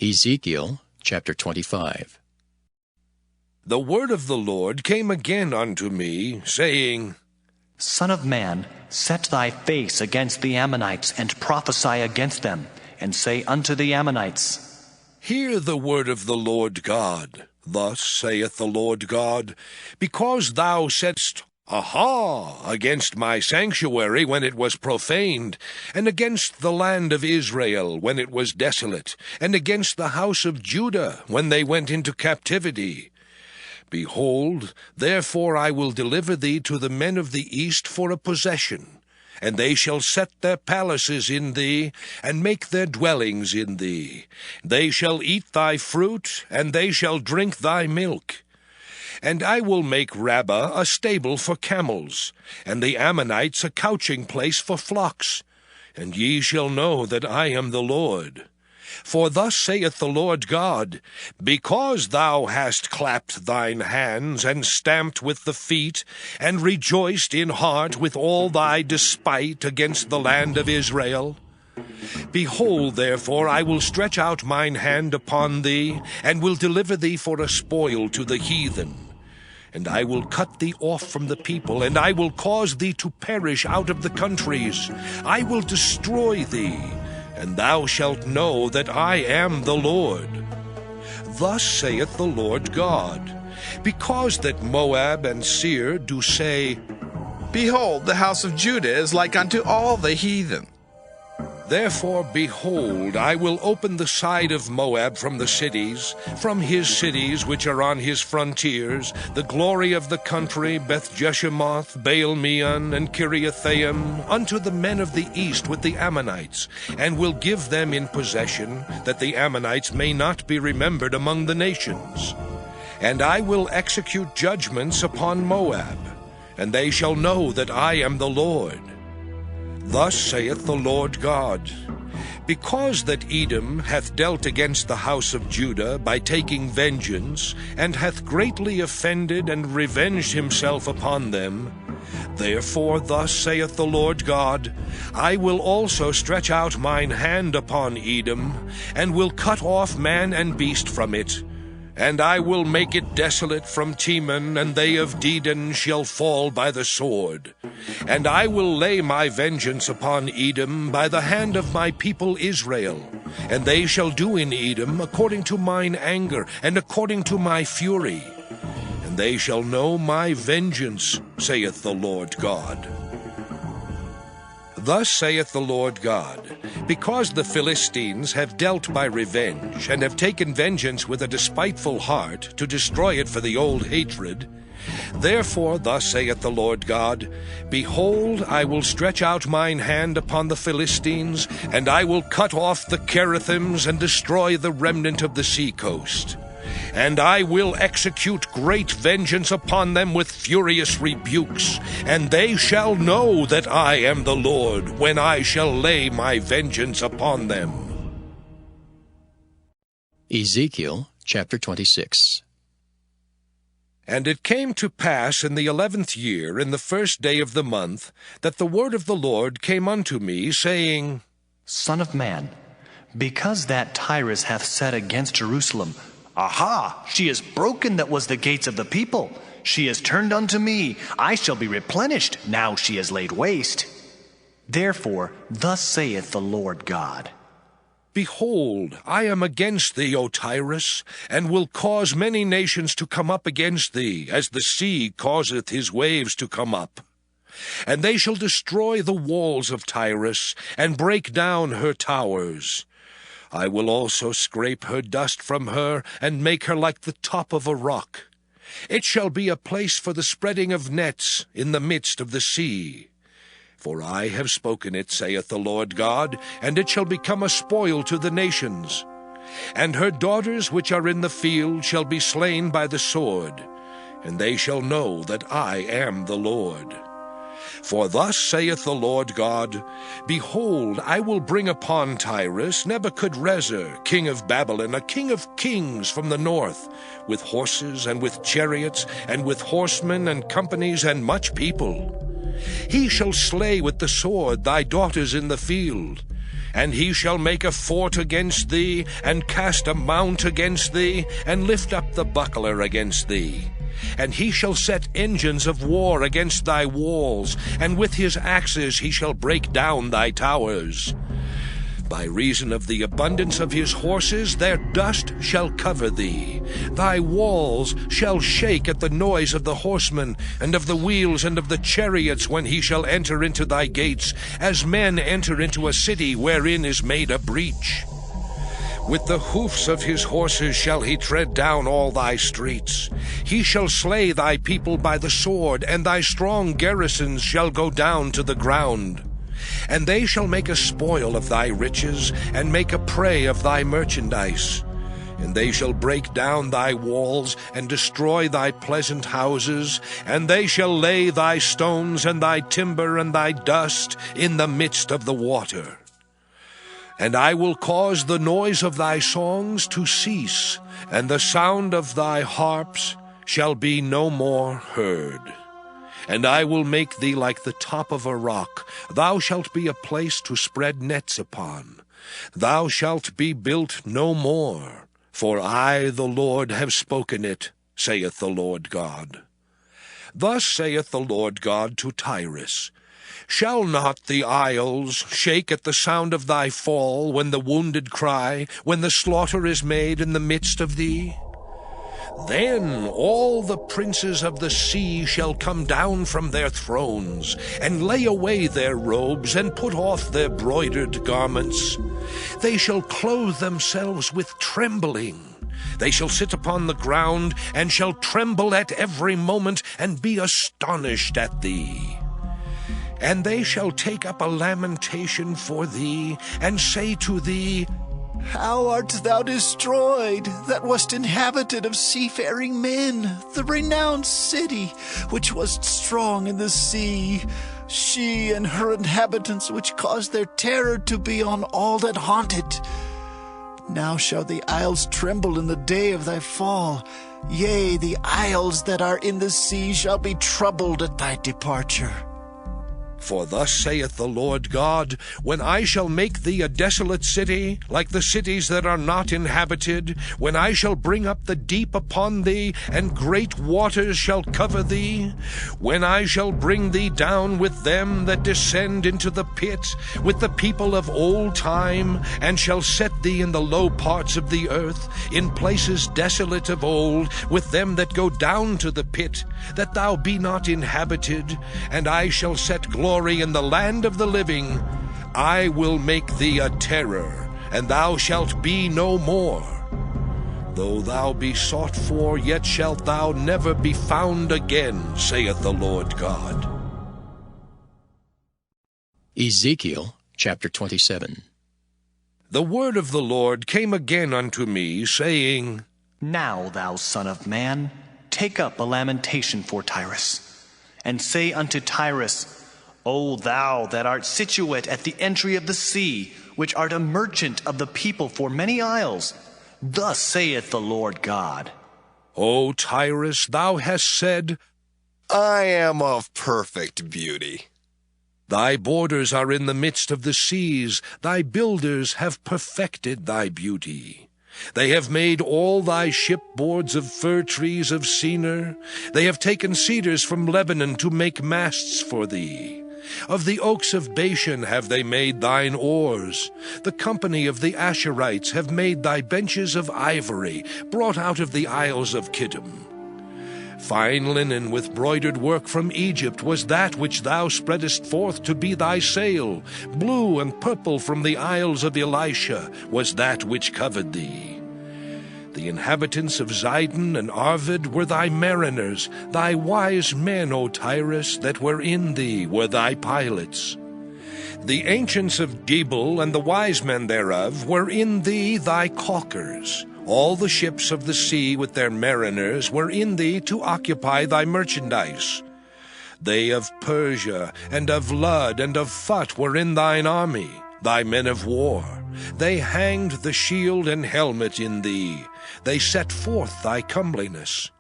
Ezekiel chapter 25. The word of the Lord came again unto me, saying, Son of man, set thy face against the Ammonites, and prophesy against them, and say unto the Ammonites, Hear the word of the Lord God. Thus saith the Lord God, Because thou saidst, Aha, against my sanctuary when it was profaned, and against the land of Israel when it was desolate, and against the house of Judah when they went into captivity. Behold, therefore I will deliver thee to the men of the east for a possession, and they shall set their palaces in thee, and make their dwellings in thee. They shall eat thy fruit, and they shall drink thy milk. And I will make Rabbah a stable for camels, and the Ammonites a couching place for flocks. And ye shall know that I am the Lord. For thus saith the Lord God, Because thou hast clapped thine hands, and stamped with the feet, and rejoiced in heart with all thy despite against the land of Israel, behold, therefore, I will stretch out mine hand upon thee, and will deliver thee for a spoil to the heathen. And I will cut thee off from the people, and I will cause thee to perish out of the countries. I will destroy thee, and thou shalt know that I am the Lord. Thus saith the Lord God, Because that Moab and Seir do say, Behold, the house of Judah is like unto all the heathen. Therefore, behold, I will open the side of Moab from the cities, from his cities which are on his frontiers, the glory of the country, Beth-Jeshemoth, Baal-meon, and Kiriathaim, unto the men of the east with the Ammonites, and will give them in possession, that the Ammonites may not be remembered among the nations. And I will execute judgments upon Moab, and they shall know that I am the Lord. Thus saith the Lord God, Because that Edom hath dealt against the house of Judah by taking vengeance, and hath greatly offended and revenged himself upon them, therefore thus saith the Lord God, I will also stretch out mine hand upon Edom, and will cut off man and beast from it, and I will make it desolate from Teman, and they of Dedan shall fall by the sword. And I will lay my vengeance upon Edom by the hand of my people Israel, and they shall do in Edom according to mine anger, and according to my fury. And they shall know my vengeance, saith the Lord God. Thus saith the Lord God, Because the Philistines have dealt by revenge, and have taken vengeance with a despiteful heart, to destroy it for the old hatred, therefore thus saith the Lord God, Behold, I will stretch out mine hand upon the Philistines, and I will cut off the Cherethims, and destroy the remnant of the sea coast. And I will execute great vengeance upon them with furious rebukes, and they shall know that I am the Lord, when I shall lay my vengeance upon them. Ezekiel chapter 26. And it came to pass in the 11th year, in the first day of the month, that the word of the Lord came unto me, saying, Son of man, because that Tyrus hath said against Jerusalem, Aha, she is broken that was the gates of the people. She is turned unto me. I shall be replenished, now she is laid waste. Therefore, thus saith the Lord God, Behold, I am against thee, O Tyrus, and will cause many nations to come up against thee, as the sea causeth his waves to come up. And they shall destroy the walls of Tyrus, and break down her towers. I will also scrape her dust from her, and make her like the top of a rock. It shall be a place for the spreading of nets in the midst of the sea. For I have spoken it, saith the Lord God, and it shall become a spoil to the nations. And her daughters which are in the field shall be slain by the sword, and they shall know that I am the Lord. For thus saith the Lord God, Behold, I will bring upon Tyrus Nebuchadrezzar, king of Babylon, a king of kings from the north, with horses and with chariots, and with horsemen and companies and much people. He shall slay with the sword thy daughters in the field, And he shall make a fort against thee, and cast a mount against thee, and lift up the buckler against thee. And he shall set engines of war against thy walls, and with his axes he shall break down thy towers. By reason of the abundance of his horses, their dust shall cover thee. Thy walls shall shake at the noise of the horsemen, and of the wheels, and of the chariots, when he shall enter into thy gates, as men enter into a city wherein is made a breach. With the hoofs of his horses shall he tread down all thy streets. He shall slay thy people by the sword, and thy strong garrisons shall go down to the ground. And they shall make a spoil of thy riches, and make a prey of thy merchandise. And they shall break down thy walls, and destroy thy pleasant houses, and they shall lay thy stones, and thy timber, and thy dust in the midst of the water. And I will cause the noise of thy songs to cease, and the sound of thy harps shall be no more heard. And I will make thee like the top of a rock. Thou shalt be a place to spread nets upon. Thou shalt be built no more, for I, the Lord, have spoken it, saith the Lord God. Thus saith the Lord God to Tyrus, Shall not the isles shake at the sound of thy fall, when the wounded cry, when the slaughter is made in the midst of thee? Then all the princes of the sea shall come down from their thrones, and lay away their robes, and put off their broidered garments. They shall clothe themselves with trembling. They shall sit upon the ground, and shall tremble at every moment, and be astonished at thee. And they shall take up a lamentation for thee, and say to thee, How art thou destroyed, that wast inhabited of seafaring men, the renowned city, which wast strong in the sea, she and her inhabitants, which caused their terror to be on all that haunt it. Now shall the isles tremble in the day of thy fall. Yea, the isles that are in the sea shall be troubled at thy departure. For thus saith the Lord God, When I shall make thee a desolate city, like the cities that are not inhabited, when I shall bring up the deep upon thee, and great waters shall cover thee, when I shall bring thee down with them that descend into the pit, with the people of old time, and shall set thee in the low parts of the earth, in places desolate of old, with them that go down to the pit, that thou be not inhabited, and I shall set glory in the land of the living, I will make thee a terror, and thou shalt be no more. Though thou be sought for, yet shalt thou never be found again, saith the Lord God. Ezekiel chapter 27. The word of the Lord came again unto me, saying, Now, thou son of man, take up a lamentation for Tyrus, and say unto Tyrus, O thou that art situate at the entry of the sea, which art a merchant of the people for many isles, thus saith the Lord God. O Tyrus, thou hast said, I am of perfect beauty. Thy borders are in the midst of the seas, thy builders have perfected thy beauty. They have made all thy shipboards of fir trees of Senir. They have taken cedars from Lebanon to make masts for thee. Of the oaks of Bashan have they made thine oars. The company of the Asherites have made thy benches of ivory, brought out of the isles of Kittim. Fine linen with broidered work from Egypt was that which thou spreadest forth to be thy sail. Blue and purple from the isles of Elisha was that which covered thee. The inhabitants of Zidon and Arvad were thy mariners. Thy wise men, O Tyrus, that were in thee, were thy pilots. The ancients of Gebal and the wise men thereof were in thee thy caulkers. All the ships of the sea with their mariners were in thee to occupy thy merchandise. They of Persia and of Lud and of Phut were in thine army, thy men of war. They hanged the shield and helmet in thee. They set forth thy comeliness.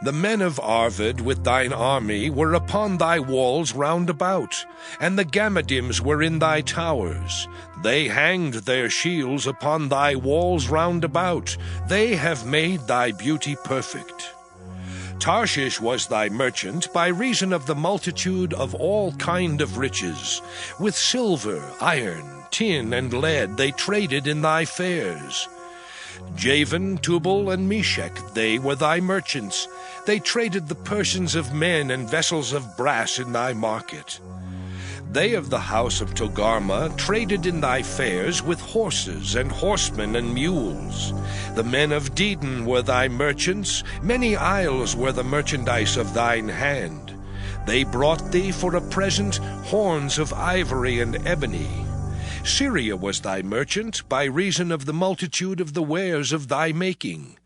The men of Arvad with thine army were upon thy walls round about, and the Gammadims were in thy towers. They hanged their shields upon thy walls round about. They have made thy beauty perfect. Tarshish was thy merchant by reason of the multitude of all kind of riches. With silver, iron, tin, and lead they traded in thy fairs. Javan, Tubal, and Meshech, they were thy merchants. They traded the persons of men and vessels of brass in thy market. They of the house of Togarmah traded in thy fairs with horses and horsemen and mules. The men of Dedan were thy merchants. Many isles were the merchandise of thine hand. They brought thee for a present horns of ivory and ebony. Syria was thy merchant by reason of the multitude of the wares of thy making.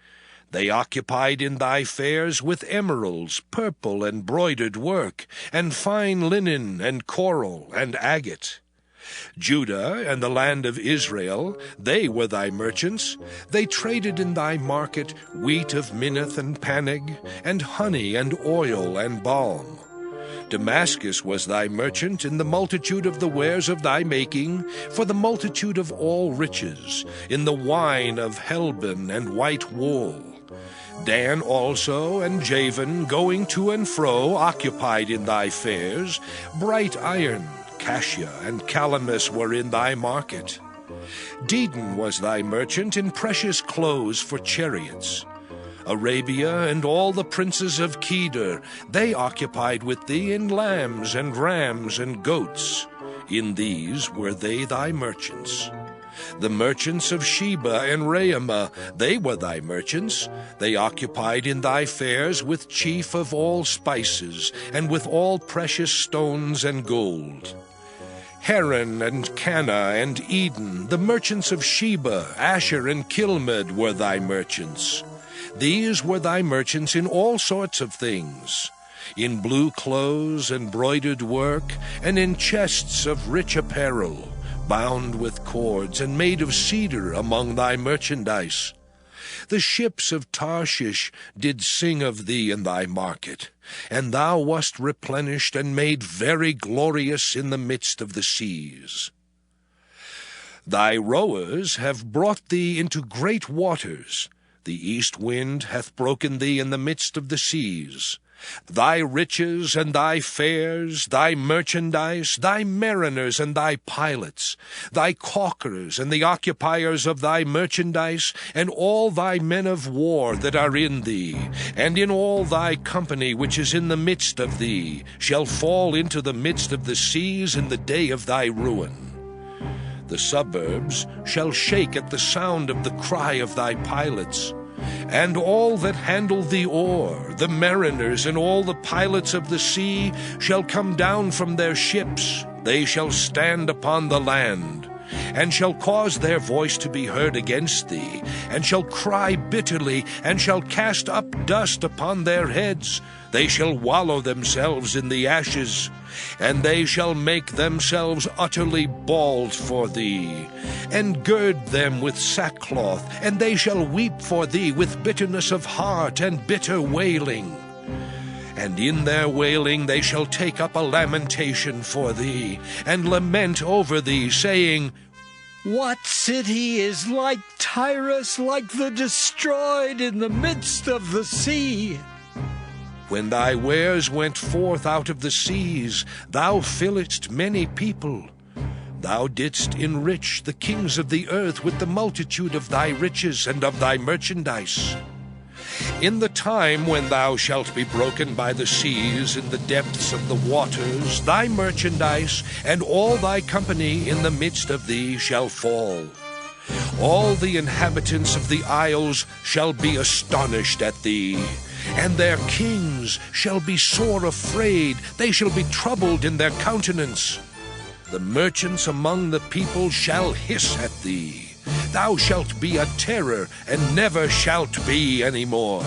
They occupied in thy fairs with emeralds, purple, and broidered work, and fine linen, and coral, and agate. Judah and the land of Israel, they were thy merchants. They traded in thy market wheat of Minnith and Panig, and honey and oil and balm. Damascus was thy merchant in the multitude of the wares of thy making, for the multitude of all riches, in the wine of Helbon and white wool. Dan also and Javan, going to and fro, occupied in thy fairs. Bright iron, cassia, and calamus were in thy market. Dedan was thy merchant in precious clothes for chariots. Arabia and all the princes of Kedar, they occupied with thee in lambs and rams and goats. In these were they thy merchants. The merchants of Sheba and Raamah, they were thy merchants. They occupied in thy fairs with chief of all spices, and with all precious stones and gold. Haran and Cana and Eden, the merchants of Sheba, Asher and Kilmad were thy merchants. These were thy merchants in all sorts of things, in blue clothes and broidered work, and in chests of rich apparel, bound with cords and made of cedar among thy merchandise. The ships of Tarshish did sing of thee in thy market, and thou wast replenished and made very glorious in the midst of the seas. Thy rowers have brought thee into great waters. The east wind hath broken thee in the midst of the seas. Thy riches and thy fairs, thy merchandise, thy mariners and thy pilots, thy caulkers and the occupiers of thy merchandise, and all thy men of war that are in thee, and in all thy company which is in the midst of thee, shall fall into the midst of the seas in the day of thy ruin. The suburbs shall shake at the sound of the cry of thy pilots. And all that handle the oar, the mariners and all the pilots of the sea, shall come down from their ships. They shall stand upon the land, and shall cause their voice to be heard against thee, and shall cry bitterly, and shall cast up dust upon their heads. They shall wallow themselves in the ashes, and they shall make themselves utterly bald for thee, and gird them with sackcloth, and they shall weep for thee with bitterness of heart and bitter wailing. And in their wailing they shall take up a lamentation for thee, and lament over thee, saying, What city is like Tyrus, like the destroyed in the midst of the sea? When thy wares went forth out of the seas, thou filledst many people. Thou didst enrich the kings of the earth with the multitude of thy riches and of thy merchandise. In the time when thou shalt be broken by the seas in the depths of the waters, thy merchandise and all thy company in the midst of thee shall fall. All the inhabitants of the isles shall be astonished at thee, and their kings shall be sore afraid. They shall be troubled in their countenance. The merchants among the people shall hiss at thee. Thou shalt be a terror, and never shalt be any more.